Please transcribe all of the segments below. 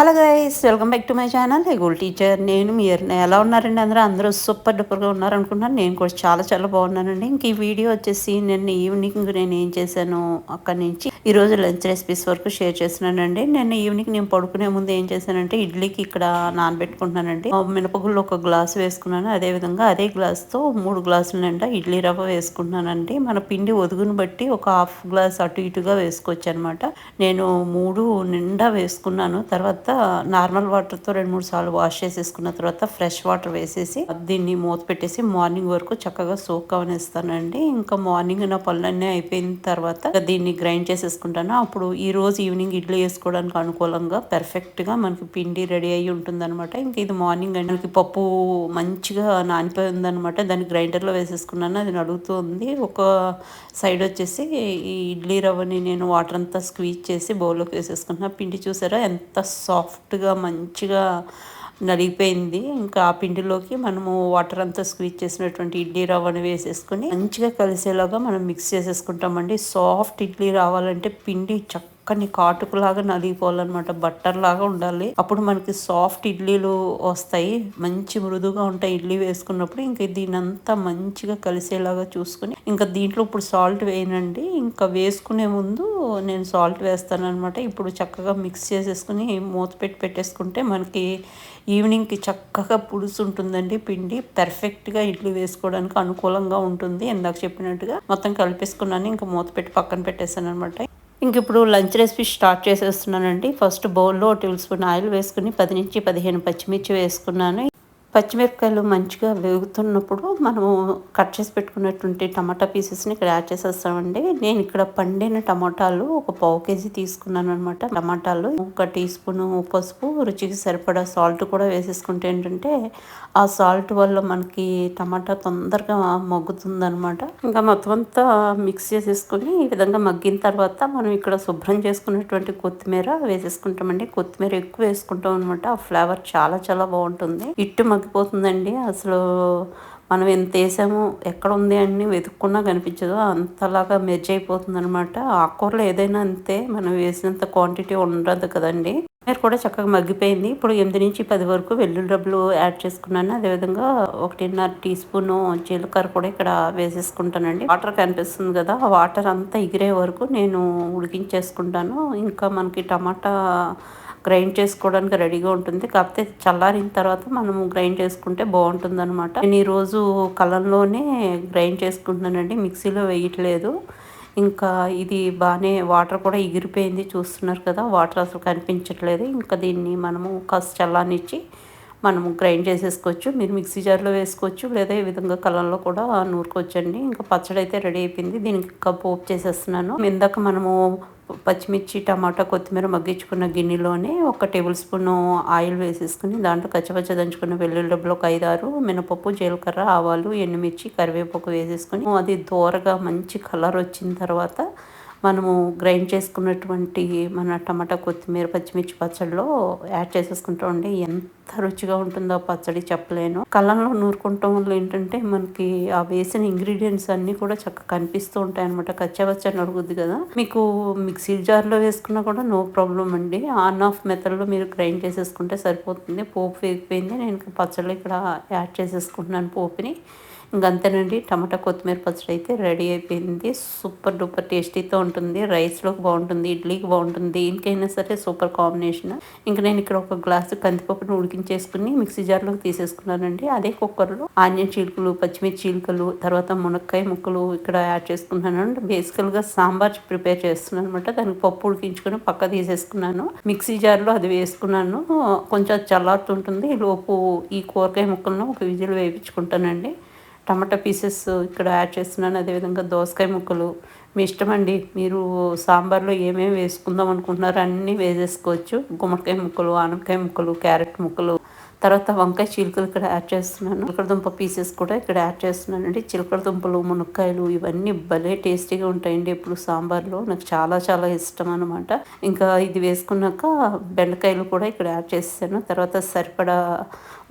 Hello guys, welcome back to my channel హెగోల్ teacher. నేను మీరు ఎలా ఉన్నారండి? అందరూ సూపర్ డూపర్గా ఉన్నారనుకుంటున్నాను. నేను కూడా చాలా చాలా బాగున్నానండి. ఇంక ఈ వీడియో వచ్చేసి నిన్న ఈవినింగ్ నేను ఏం చేశాను అక్కడి నుంచి ఈరోజు లంచ్ రెసిపీస్ వరకు షేర్ చేస్తున్నానండి. నిన్న ఈవినింగ్ నేను పడుకునే ముందు ఏం చేశానంటే ఇడ్లీకి ఇక్కడ నానబెట్టుకుంటున్నానండి. మినపగుళ్ళు ఒక గ్లాస్ వేసుకున్నాను. అదేవిధంగా అదే గ్లాస్తో 3 గ్లాసుల నిండా ఇడ్లీ రవ్వ వేసుకున్నానండి. మన పిండి ఒదుగును బట్టి ఒక హాఫ్ గ్లాస్ అటు ఇటుగా వేసుకోవచ్చు అనమాట. నేను 3 నిండా వేసుకున్నాను. తర్వాత నార్మల్ వాటర్తో 2-3 సార్లు వాష్ చేసేసుకున్న తర్వాత ఫ్రెష్ వాటర్ వేసేసి దీన్ని మూత పెట్టేసి మార్నింగ్ వరకు చక్కగా సోక్ అవనిస్తానండి. ఇంకా మార్నింగ్ నా పనులన్నీ అయిపోయిన తర్వాత దీన్ని గ్రైండ్ చేసేసుకుంటాను. అప్పుడు ఈ రోజు ఈవినింగ్ ఇడ్లీ వేసుకోవడానికి అనుకూలంగా పర్ఫెక్ట్గా మనకి పిండి రెడీ అయ్యి ఉంటుంది అనమాట. ఇంక ఇది మార్నింగ్ అండి మనకి పప్పు మంచిగా నానిపోయి ఉందనమాట. దాన్ని గ్రైండర్లో వేసేసుకున్నాను. అది నడుగుతూ ఉంది. ఒక సైడ్ వచ్చేసి ఈ ఇడ్లీ రవ్వని నేను వాటర్ అంతా స్క్వీజ్ చేసి బౌల్లోకి వేసేసుకున్నా. పిండి చూసారా ఎంత సాఫ్ట్గా మంచిగా నలిగిపోయింది. ఇంకా ఆ పిండిలోకి మనము వాటర్ అంతా స్క్వీజ్ చేసినటువంటి ఇడ్లీ రవ్వని వేసేసుకుని మంచిగా కలిసేలాగా మనం మిక్స్ చేసేసుకుంటామండి. సాఫ్ట్ ఇడ్లీ రావాలంటే పిండి చక్కని కాటుకులాగా నలిగిపోవాలన్నమాట. బట్టర్ లాగా ఉండాలి. అప్పుడు మనకి సాఫ్ట్ ఇడ్లీలు వస్తాయి. మంచి మృదుగా ఉంటాయి ఇడ్లీ వేసుకున్నప్పుడు. ఇంకా దీనంతా మంచిగా కలిసేలాగా చూసుకుని ఇంకా దీంట్లో ఇప్పుడు సాల్ట్ వేయనండి. ఇంకా వేసుకునే ముందు నేను సాల్ట్ వేస్తాను అనమాట. ఇప్పుడు చక్కగా మిక్స్ చేసేసుకుని మూత పెట్టేసుకుంటే మనకి ఈవినింగ్కి చక్కగా పులుసు ఉంటుందండి. పిండి పర్ఫెక్ట్గా ఇడ్లీ వేసుకోవడానికి అనుకూలంగా ఉంటుంది. ఇందాక చెప్పినట్టుగా మొత్తం కలిపేసుకున్నాను. ఇంకా మూత పెట్టి పక్కన పెట్టేసాను అనమాట. ఇంక ఇప్పుడు లంచ్ రెసిపీ స్టార్ట్ చేసేస్తున్నానండి. ఫస్ట్ బౌల్లో 1 టేబుల్ స్పూన్ ఆయిల్ వేసుకుని 10 నుంచి 15 పచ్చిమిర్చి వేసుకున్నాను. పచ్చిమిరపకాయలు మంచిగా వేగుతున్నప్పుడు మనము కట్ చేసి పెట్టుకున్నటువంటి టమాటా పీసెస్ని ఇక్కడ యాడ్ చేసేస్తామండి. నేను ఇక్కడ పండిన టమాటాలు ఒక 1/2 కేజీ తీసుకున్నాను అనమాట. టమాటాలు 1 టీ స్పూన్ పసుపు, రుచికి సరిపడా సాల్ట్ కూడా వేసేసుకుంటే ఏంటంటే ఆ సాల్ట్ వల్ల మనకి టమాటా తొందరగా మగ్గుతుంది అనమాట. ఇంకా మొత్తం అంతా మిక్స్ చేసేసుకొని ఈ విధంగా మగ్గిన తర్వాత మనం ఇక్కడ శుభ్రం చేసుకున్నటువంటి కొత్తిమీర వేసేసుకుంటామండి. కొత్తిమీర ఎక్కువ వేసుకుంటాం అనమాట. ఆ ఫ్లేవర్ చాలా చాలా బాగుంటుంది. ఇట్టు మగ్గిపోతుందండి. అసలు మనం ఎంత వేసామో ఎక్కడ ఉంది అని వెతుక్కున్నా కనిపించదు. అంతలాగా మెర్జ్ అయిపోతుంది అనమాట. ఆకుకూరలు ఏదైనా అంతే, మనం వేసినంత క్వాంటిటీ ఉండదు కదండి. మీరు కూడా చక్కగా మగ్గిపోయింది. ఇప్పుడు 8 నుంచి 10 వరకు వెల్లుల్లి డబ్బులు యాడ్ చేసుకున్నాను. అదేవిధంగా 1.5 టీ స్పూన్ జీలకర్ర కూడా ఇక్కడ వేసేసుకుంటానండి. వాటర్ కనిపిస్తుంది కదా, ఆ వాటర్ అంతా ఎగిరే వరకు నేను ఉడికించేసుకుంటాను. ఇంకా మనకి టమాటా గ్రైండ్ చేసుకోవడానికి రెడీగా ఉంటుంది. కాకపోతే చల్లారిన తర్వాత మనము గ్రైండ్ చేసుకుంటే బాగుంటుంది అనమాట. నేను ఈరోజు కలంలోనే గ్రైండ్ చేసుకుంటున్నానండి, మిక్సీలో వేయట్లేదు. ఇంకా ఇది బాగానే వాటర్ కూడా ఎగిరిపోయింది, చూస్తున్నారు కదా, వాటర్ అసలు కనిపించట్లేదు. ఇంకా దీన్ని మనము కాస్త చల్లానిచ్చి మనము గ్రైండ్ చేసేసుకోవచ్చు. మీరు మిక్సీ జార్లో వేసుకోవచ్చు, లేదా ఈ విధంగా కలంలో కూడా నూరుకోవచ్చండి. ఇంకా పచ్చడి అయితే రెడీ అయిపోయింది. దీనికి పోపు చేసేస్తున్నాను. ఇందాక మనము పచ్చిమిర్చి, టమాటా, కొత్తిమీర మగ్గించుకున్న గిన్నెలోనే 1 టేబుల్ స్పూన్ ఆయిల్ వేసేసుకుని దాంట్లో కచ్చపచ్చ దంచుకున్న వెల్లుల్లి డబ్బులు ఒక 5-6, మినపప్పు, జీలకర్ర, ఆవాలు, ఎండుమిర్చి, కరివేపాకు వేసేసుకుని అది దోరగా మంచి కలర్ వచ్చిన తర్వాత మనము గ్రైండ్ చేసుకున్నటువంటి మన టమాటా, కొత్తిమీర, పచ్చిమిర్చి పచ్చడిలో యాడ్ చేసేసుకుంటామండి. ఎంత రుచిగా ఉంటుందో పచ్చడి చెప్పలేను. కళ్ళంలో నూరుకుంటాం వల్ల ఏంటంటే మనకి ఆ వేసిన ఇంగ్రీడియంట్స్ అన్నీ కూడా చక్కగా కనిపిస్తూ ఉంటాయి అనమాట. కచ్చపచ్చని అడుగుద్ది కదా. మీకు మిక్సీ జార్లో వేసుకున్నా కూడా నో ప్రాబ్లం అండి. ఆన్ ఆఫ్ మెథడ్లో మీరు గ్రైండ్ చేసేసుకుంటే సరిపోతుంది. పోపు వేగిపోయింది. నేను పచ్చళ్ళు ఇక్కడ యాడ్ చేసేసుకుంటున్నాను పోపుని. ఇంకంతేనండి, టమాటా కొత్తిమీర పచ్చడి అయితే రెడీ అయిపోయింది. సూపర్ డూపర్ టేస్టీతో ఉంటుంది. రైస్లోకి బాగుంటుంది, ఇడ్లీకి బాగుంటుంది, దేనికైనా సరే సూపర్ కాంబినేషన్. ఇంకా నేను ఇక్కడ ఒక గ్లాసు కందిపప్పును ఉడికించేసుకుని మిక్సీ జార్లోకి తీసేసుకున్నానండి. అదే కుక్కర్లో ఆనియన్ చీలికలు, పచ్చిమిర్చి చీలికలు, తర్వాత మునక్కాయ ముక్కలు ఇక్కడ యాడ్ చేసుకున్నాను. బేసికల్గా సాంబార్ ప్రిపేర్ చేస్తున్నాను అనమాట. దానికి పప్పు ఉడికించుకొని పక్క తీసేసుకున్నాను. మిక్సీ జార్లో అది వేసుకున్నాను. కొంచెం చల్లారుతుంటుంది. లోపు ఈ కూరగాయ ముక్కలను ఒక విజిల్ వేయించుకుంటానండి. టమాటా పీసెస్ ఇక్కడ యాడ్ చేస్తున్నాను. అదేవిధంగా దోసకాయ ముక్కలు మీ ఇష్టం అండి. మీరు సాంబార్లో ఏమేమి వేసుకుందాం అనుకుంటున్నారో అన్నీ వేసేసుకోవచ్చు. గుమ్మడికాయ ముక్కలు, ఆనపకాయ ముక్కలు, క్యారెట్ ముక్కలు, తర్వాత వంకాయ చీలికలు ఇక్కడ యాడ్ చేస్తున్నాను. చిలకడ దుంప పీసెస్ కూడా ఇక్కడ యాడ్ చేస్తున్నానండి. చిలకడ దుంపలు, మునక్కాయలు ఇవన్నీ భలే టేస్టీగా ఉంటాయండి. ఇప్పుడు సాంబార్లో నాకు చాలా చాలా ఇష్టం అనమాట. ఇంకా ఇది వేసుకున్నాక బెండకాయలు కూడా ఇక్కడ యాడ్ చేసాను. తర్వాత సరిపడా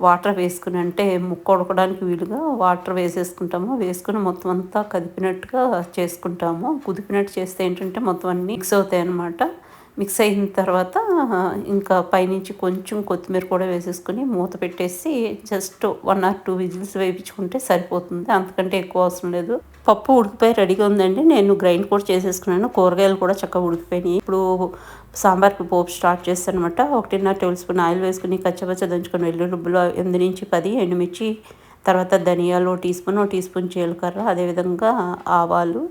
వాటర్ వేసుకుని, అంటే ముక్క ఉడకడానికి వీలుగా వాటర్ వేసేసుకుంటాము. వేసుకుని మొత్తం అంతా కదిపినట్టుగా చేసుకుంటాము. కుదిపినట్టు చేస్తే ఏంటంటే మొత్తం అన్నీ మిక్స్ అవుతాయి అనమాట. మిక్స్ అయిన తర్వాత ఇంకా పైనుంచి కొంచెం కొత్తిమీర కూడా వేసేసుకొని మూత పెట్టేసి జస్ట్ 1 ఆర్ 2 విజిల్స్ వేయించుకుంటే సరిపోతుంది. అంతకంటే ఎక్కువ అవసరం లేదు. పప్పు ఉడికిపోయి రెడీగా ఉందండి. నేను గ్రైండ్ కూడా చేసేసుకున్నాను. కూరగాయలు కూడా చక్కగా ఉడికిపోయినాయి. ఇప్పుడు సాంబార్కి పోపు స్టార్ట్ చేస్తానమాట. 1.5 టేబుల్ స్పూన్ ఆయిల్ వేసుకుని కచ్చపచ్చ దంచుకొని వెల్లుల్లిబ్బులు 8-10 ఎండుమిర్చి, తర్వాత ధనియాలు టీ స్పూన్ జీలకర్ర, అదేవిధంగా ఆవాలు,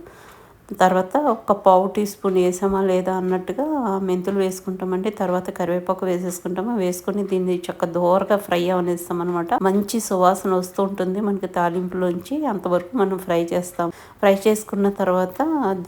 తర్వాత ఒక పావు టీ స్పూన్ వేసామా లేదా అన్నట్టుగా మెంతులు వేసుకుంటామండి. తర్వాత కరివేపాకు వేసేసుకుంటాము. వేసుకొని దీన్ని దోరగా ఫ్రై అవనేస్తాం అనమాట. మంచి సువాసన వస్తూ ఉంటుంది మనకి తాలింపులోంచి. అంతవరకు మనం ఫ్రై చేస్తాం. ఫ్రై చేసుకున్న తర్వాత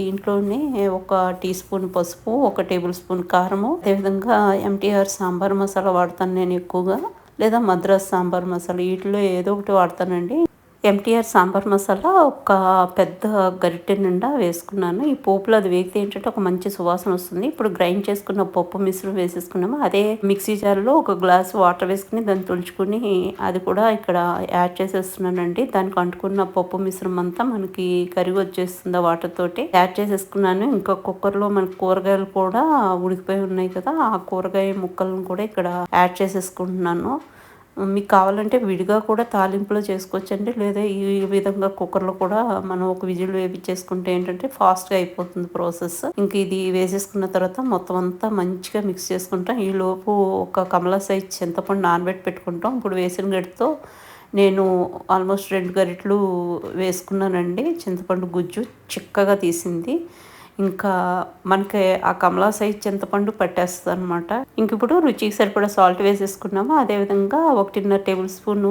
దీంట్లోనే ఒక టీ స్పూన్ పసుపు, 1 టేబుల్ స్పూన్ కారము, అదేవిధంగా ఎంటీఆర్ సాంబార్ మసాలా వాడతాను నేను ఎక్కువగా, లేదా మద్రాస్ సాంబార్ మసాలా, వీటిలో ఏదో ఒకటి వాడతానండి. ఎంటీఆర్ సాంబార్ మసాలా ఒక పెద్ద గరిటె నిండా వేసుకున్నాను. ఈ పోపులో అది వేగితే ఏంటంటే ఒక మంచి సువాసన వస్తుంది. ఇప్పుడు గ్రైండ్ చేసుకున్న పప్పు మిశ్రమం వేసేసుకున్నాము. అదే మిక్సీ జార్లో ఒక గ్లాస్ వాటర్ వేసుకుని దాన్ని తుడుచుకుని అది కూడా ఇక్కడ యాడ్ చేసేస్తున్నానండి. దానికి అంటుకున్న పప్పు మిశ్రమం అంతా మనకి కరిగి వచ్చేస్తుంది వాటర్ తోటి. యాడ్ చేసేసుకున్నాను. ఇంకా కుక్కర్లో మనకి కూరగాయలు కూడా ఉడికిపోయి ఉన్నాయి కదా, ఆ కూరగాయ ముక్కలను కూడా ఇక్కడ యాడ్ చేసేసుకుంటున్నాను. మీకు కావాలంటే విడిగా కూడా తాలింపులో చేసుకోవచ్చండి, లేదా ఈ విధంగా కుక్కర్లో కూడా మనం ఒక విజిల్ వేపించేసుకుంటే ఏంటంటే ఫాస్ట్గా అయిపోతుంది ప్రాసెస్. ఇంక ఇది వేసేసుకున్న తర్వాత మొత్తం అంతా మంచిగా మిక్స్ చేసుకుంటాం. ఈ లోపు ఒక కమలా సైజ్ చింతపండు నానబెట్టి పెట్టుకుంటాం. ఇప్పుడు వేసిన గడితో నేను ఆల్మోస్ట్ 2 గరిటెలు వేసుకున్నానండి. చింతపండు గుజ్జు చిక్కగా తీసింది. ఇంకా మనకి ఆ కమలా సైజ్ చింతపండు పట్టేస్తుంది అనమాట. ఇంక ఇప్పుడు రుచికి సరిపడా సాల్ట్ వేసేసుకున్నాము. అదేవిధంగా 1.5 టేబుల్ స్పూను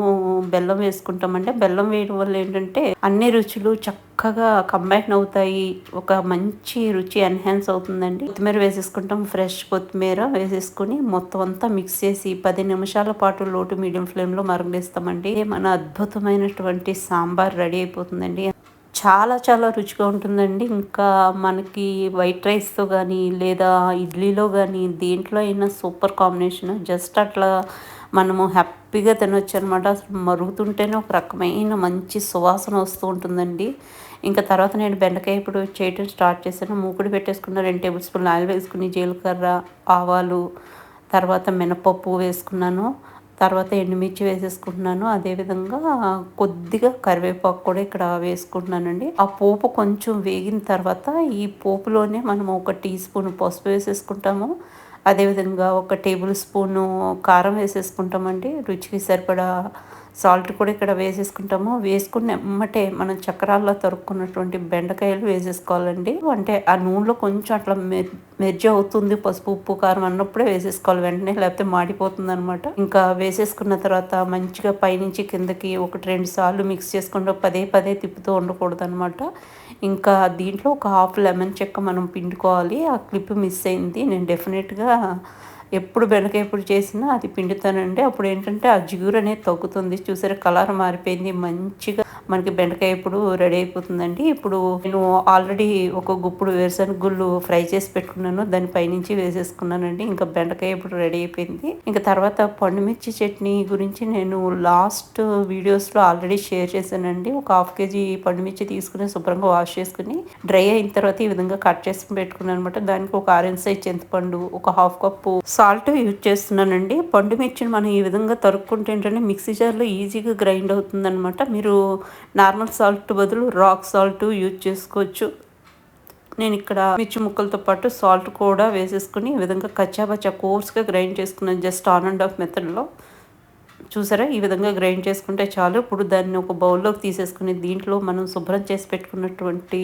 బెల్లం వేసుకుంటామంటే, బెల్లం వేయడం వల్ల ఏంటంటే అన్ని రుచులు చక్కగా కంబైన్ అవుతాయి. ఒక మంచి రుచి ఎన్హాన్స్ అవుతుందండి. కొత్తిమీర వేసేసుకుంటాం. ఫ్రెష్ కొత్తిమీర వేసేసుకుని మొత్తం అంతా మిక్స్ చేసి 10 నిమిషాల పాటు లోటు మీడియం ఫ్లేమ్లో మరగనిస్తామండి. మన అద్భుతమైనటువంటి సాంబార్ రెడీ అయిపోతుందండి. చాలా చాలా రుచిగా ఉంటుందండి. ఇంకా మనకి వైట్ రైస్తో కానీ, లేదా ఇడ్లీలో కానీ, దేంట్లో అయినా సూపర్ కాంబినేషన్. జస్ట్ అట్లా మనము హ్యాపీగా తినొచ్చు అనమాట. అసలు మరుగుతుంటేనే ఒక రకమైన మంచి సువాసన వస్తూ ఉంటుందండి. ఇంకా తర్వాత నేను బెండకాయ ఇప్పుడు చేయటం స్టార్ట్ చేశాను. మూకుడు పెట్టేసుకున్న 2 టేబుల్ స్పూన్లు ఆయిల్ వేసుకుని జీలకర్ర, ఆవాలు, తర్వాత మినపప్పు వేసుకున్నాను. తర్వాత ఎండుమిర్చి వేసేసుకుంటున్నాను. అదేవిధంగా కొద్దిగా కరివేపాకు కూడా ఇక్కడ వేసుకుంటున్నానండి. ఆ పోపు కొంచెం వేగిన తర్వాత ఈ పోపులోనే మనం 1 టీ స్పూన్ పసుపు వేసేసుకుంటాము. అదేవిధంగా 1 టేబుల్ స్పూను కారం వేసేసుకుంటామండి. రుచికి సరిపడా సాల్ట్ కూడా ఇక్కడ వేసేసుకుంటాము. వేసుకున్న ఎమ్మటే మనం చక్రాల్లో తరుక్కున్నటువంటి బెండకాయలు వేసేసుకోవాలండి. అంటే ఆ నూనెలో కొంచెం అట్లా మెర్జ్ అవుతుంది పసుపు, ఉప్పు, కారం అన్నప్పుడే వేసేసుకోవాలి వెంటనే, లేకపోతే మాడిపోతుంది అనమాట. ఇంకా వేసేసుకున్న తర్వాత మంచిగా పైనుంచి కిందకి 1-2 సార్లు మిక్స్ చేసుకుంటూ పదే పదే తిప్పుతూ ఉండకూడదు అనమాట. ఇంకా దీంట్లో ఒక హాఫ్ లెమన్ చెక్క మనం పిండుకోవాలి. ఆ క్లిప్ మిస్ అయింది. నేను డెఫినెట్గా ఎప్పుడు బెండకాయ ఎప్పుడు చేసినా అది పిండుతానండి. అప్పుడు ఏంటంటే ఆ జిగురు అనేది తగ్గుతుంది. చూసారా కలర్ మారిపోయింది. మంచిగా మనకి బెండకాయ ఇప్పుడు రెడీ అయిపోతుందండి. ఇప్పుడు నేను ఆల్రెడీ ఒక గుప్పుడు వేరుశనగ గుళ్ళు ఫ్రై చేసి పెట్టుకున్నాను. దాని పైనుంచి వేసేసుకున్నానండి. ఇంకా బెండకాయ ఇప్పుడు రెడీ అయిపోయింది. ఇంకా తర్వాత పండుమిర్చి చట్నీ గురించి నేను లాస్ట్ వీడియోస్లో ఆల్రెడీ షేర్ చేశానండి. ఒక 1/2 కేజీ పండుమిర్చి తీసుకుని శుభ్రంగా వాష్ చేసుకుని డ్రై అయిన తర్వాత ఈ విధంగా కట్ చేసుకుని పెట్టుకున్నాను అనమాట. దానికి ఒక ఆరెంజ్ సైజ్ చింతపండు, ఒక 1/2 కప్పు సాల్ట్ యూజ్ చేస్తున్నానండి. పండు మిర్చిని మనం ఈ విధంగా తరుక్కుంటే ఏంటంటే మిక్సీ జార్లో ఈజీగా గ్రైండ్ అవుతుందన్నమాట. మీరు నార్మల్ సాల్ట్ బదులు రాక్ సాల్ట్ యూజ్ చేసుకోవచ్చు. నేను ఇక్కడ మిర్చి ముక్కలతో పాటు సాల్ట్ కూడా వేసేసుకుని ఈ విధంగా కచ్చాబచ్చా కోర్స్గా గ్రైండ్ చేసుకున్నాను. జస్ట్ ఆన్ అండ్ ఆఫ్ మెథడ్లో చూసారా ఈ విధంగా గ్రైండ్ చేసుకుంటే చాలు. ఇప్పుడు దాన్ని ఒక బౌల్లోకి తీసేసుకుని దీంట్లో మనం శుభ్రం చేసి పెట్టుకున్నటువంటి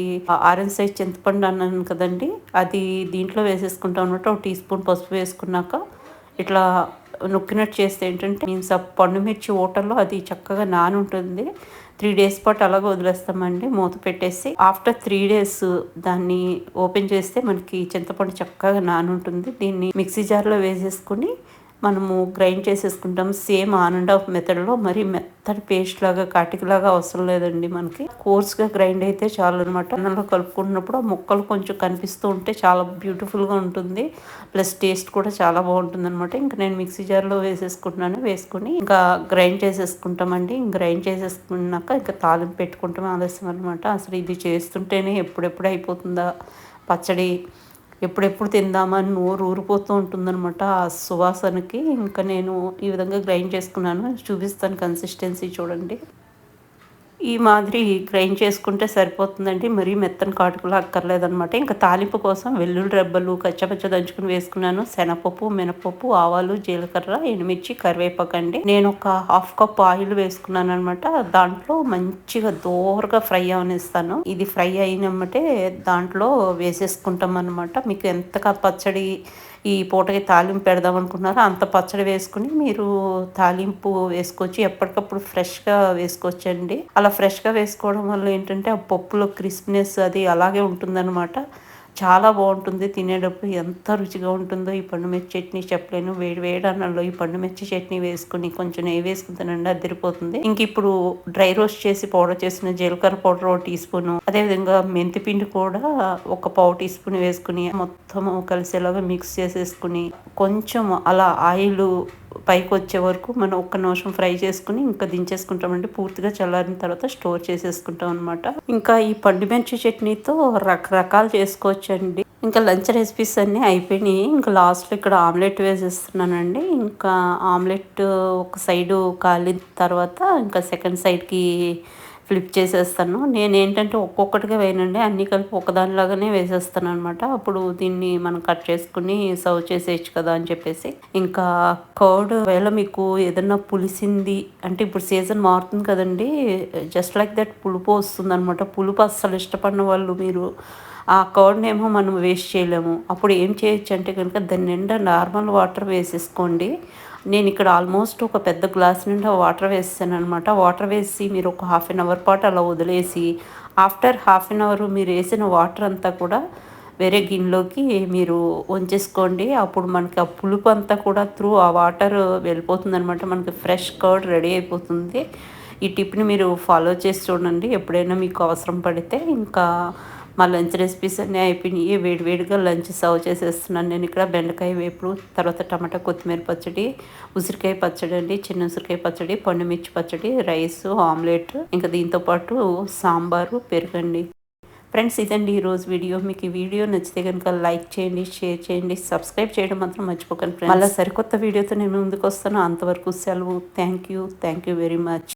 ఆరెంజ్ సైజ్ చింతపండు అన్నాను కదండి, అది దీంట్లో వేసేసుకుంటాం అనమాట. 1 టీ స్పూన్ పసుపు వేసుకున్నాక ఇట్లా నొక్కినట్టు చేస్తే ఏంటంటే మీన్స్ ఆ పండుమిర్చి ఓటర్లో అది చక్కగా నాని ఉంటుంది. 3 డేస్ పాటు అలాగే వదిలేస్తామండి మూత పెట్టేసి. ఆఫ్టర్ 3 డేస్ దాన్ని ఓపెన్ చేస్తే మనకి చింతపండు చక్కగా నాని ఉంటుంది. దీన్ని మిక్సీ జార్లో వేసేసుకుని మనము గ్రైండ్ చేసేసుకుంటాం. సేమ్ ఆన్ అండ్ ఆఫ్ మెథడ్లో. మరి మెత్తటి పేస్ట్ లాగా కాటికలాగా అవసరం లేదండి. మనకి కోర్స్గా గ్రైండ్ అయితే చాలు అనమాట. అన్నంలో కలుపుకుంటున్నప్పుడు ఆ ముక్కలు కొంచెం కనిపిస్తూ ఉంటే చాలా బ్యూటిఫుల్గా ఉంటుంది. ప్లస్ టేస్ట్ కూడా చాలా బాగుంటుంది అనమాట. ఇంకా నేను మిక్సీ జార్లో వేసేసుకుంటున్నాను. వేసుకుని ఇంకా గ్రైండ్ చేసేసుకుంటామండి. గ్రైండ్ చేసేసుకున్నాక ఇంకా తాలింపు పెట్టుకుంటాం ఆలస్యం అనమాట. అసలు ఇది చేస్తుంటేనే ఎప్పుడెప్పుడు అయిపోతుందా పచ్చడి ఎప్పుడెప్పుడు తిందామని నోరు ఊరిపోతూ ఉంటుందనమాట ఆ సువాసనకి. ఇంకా నేను ఈ విధంగా గ్రైండ్ చేసుకున్నాను. చూపిస్తాను కన్సిస్టెన్సీ చూడండి. ఈ మాదిరి గ్రైండ్ చేసుకుంటే సరిపోతుందండి. మరీ మెత్తని కాటుకలా అక్కర్లేదనమాట. ఇంకా తాలింపు కోసం వెల్లుల్లి రెబ్బలు కచ్చపచ్చ దంచుకొని వేసుకున్నాను. శనగపప్పు, మినపప్పు, ఆవాలు, జీలకర్ర, ఎండుమిర్చి, కరివేపాకండి. నేను ఒక 1/2 కప్ ఆయిల్ వేసుకున్నాననమాట. దాంట్లో మంచిగా దోరగా ఫ్రై అవనిస్తాను. ఇది ఫ్రై అయినమ్మటే దాంట్లో వేసేసుకుంటాం అనమాట. మీకు ఎంతగా పచ్చడి ఈ పూటకి తాలింపు పెడదాం అనుకుంటున్నారో అంత పచ్చడి వేసుకుని మీరు తాలింపు వేసుకోవచ్చు. ఎప్పటికప్పుడు ఫ్రెష్‌గా వేసుకోవచ్చండి. అలా ఫ్రెష్‌గా వేసుకోవడం వల్ల ఏంటంటే ఆ పప్పులో క్రిస్పీనెస్ అది అలాగే ఉంటుందనమాట. చాలా బాగుంటుంది తినేటప్పుడు. ఎంత రుచిగా ఉంటుందో ఈ పండు మిర్చి చట్నీ చెప్పలేను. వేడి వేడి అన్నంలో ఈ పండు మిర్చి చట్నీ వేసుకొని కొంచెం నెయ్యి వేసుకుని తినండి అదిరిపోతుంది. ఇంక ఇప్పుడు డ్రై రోస్ట్ చేసి పౌడర్ చేసిన జీలకర్ర పౌడర్ 1 టీ స్పూను, అదేవిధంగా మెంతి పిండి కూడా ఒక పావు టీ స్పూన్ వేసుకుని మొత్తం కలిసేలాగా మిక్స్ చేసేసుకుని కొంచెం అలా ఆయిల్ పైకి వచ్చే వరకు మనం ఒక్క నిమిషం ఫ్రై చేసుకుని ఇంకా దించేసుకుంటామండి. పూర్తిగా చల్లారిన తర్వాత స్టోర్ చేసేసుకుంటాం అనమాట. ఇంకా ఈ పండు మిర్చి చట్నీతో రకరకాలు చేసుకోవచ్చండి. ఇంకా లంచ్ రెసిపీస్ అన్నీ అయిపోయినాయి. ఇంకా లాస్ట్లో ఇక్కడ ఆమ్లెట్ వేసేస్తున్నానండి. ఇంకా ఆమ్లెట్ ఒక సైడు కాలిన తర్వాత ఇంకా సెకండ్ సైడ్కి ఫ్లిప్ చేసేస్తాను. నేనేంటంటే ఒక్కొక్కటిగా వేయనండి. అన్నీ కలిపి ఒకదానిలాగానే వేసేస్తాను అనమాట. అప్పుడు దీన్ని మనం కట్ చేసుకుని సర్వ్ చేసేయచ్చు కదా అని చెప్పేసి. ఇంకా కర్డ్ ఒకవేళ మీకు ఏదన్నా పులిసింది అంటే ఇప్పుడు సీజన్ మారుతుంది కదండి. జస్ట్ లైక్ దట్ పులుపు వస్తుంది అనమాట. పులుపు అస్సలు ఇష్టపడిన వాళ్ళు మీరు ఆ కర్డ్‌నేమో మనం వేస్ట్ చేయలేము. అప్పుడు ఏం చేయొచ్చు అంటే కనుక దాని నిండా నార్మల్ వాటర్ వేసేసుకోండి. నేను ఇక్కడ ఆల్మోస్ట్ ఒక పెద్ద గ్లాస్ నిండా వాటర్ వేసేసాననమాట. వాటర్ వేసి మీరు ఒక హాఫ్ అన్ అవర్ పాటు అలా వదిలేసి ఆఫ్టర్ హాఫ్ అన్ అవర్ మీరు వేసిన వాటర్ అంతా కూడా వేరే గిన్నెలోకి మీరు వంచేసుకోండి. అప్పుడు మనకి ఆ పులుపు అంతా కూడా త్రూ ఆ వాటర్ వెళ్ళిపోతుందనమాట. మనకి ఫ్రెష్ కర్డ్ రెడీ అయిపోతుంది. ఈ టిప్‌ని మీరు ఫాలో చేసి చూడండి. ఎప్పుడైనా మీకు అవసరం పడితే. ఇంకా మా లంచ్ రెసిపీస్ అన్నీ అయిపోయినాయి. వేడి వేడిగా లంచ్ సర్వ్ చేసేస్తున్నాను. నేను ఇక్కడ బెండకాయ వేపుడు, తర్వాత టమాటా కొత్తిమీర పచ్చడి, ఉసిరికాయ పచ్చడి అండి, చిన్న ఉసిరికాయ పచ్చడి, పండు మిర్చి పచ్చడి, రైసు, ఆమ్లెట్, ఇంకా దీంతో పాటు సాంబారు, పెరుగండి. ఫ్రెండ్స్ ఇదండి ఈరోజు వీడియో. మీకు ఈ వీడియో నచ్చితే కనుక లైక్ చేయండి, షేర్ చేయండి, సబ్స్క్రైబ్ చేయడం మాత్రం మర్చిపోకండి ఫ్రెండ్స్. మళ్ళీ సరికొత్త వీడియోతో నేను ముందుకు వస్తాను. అంతవరకు సెలవు. Thank you very much.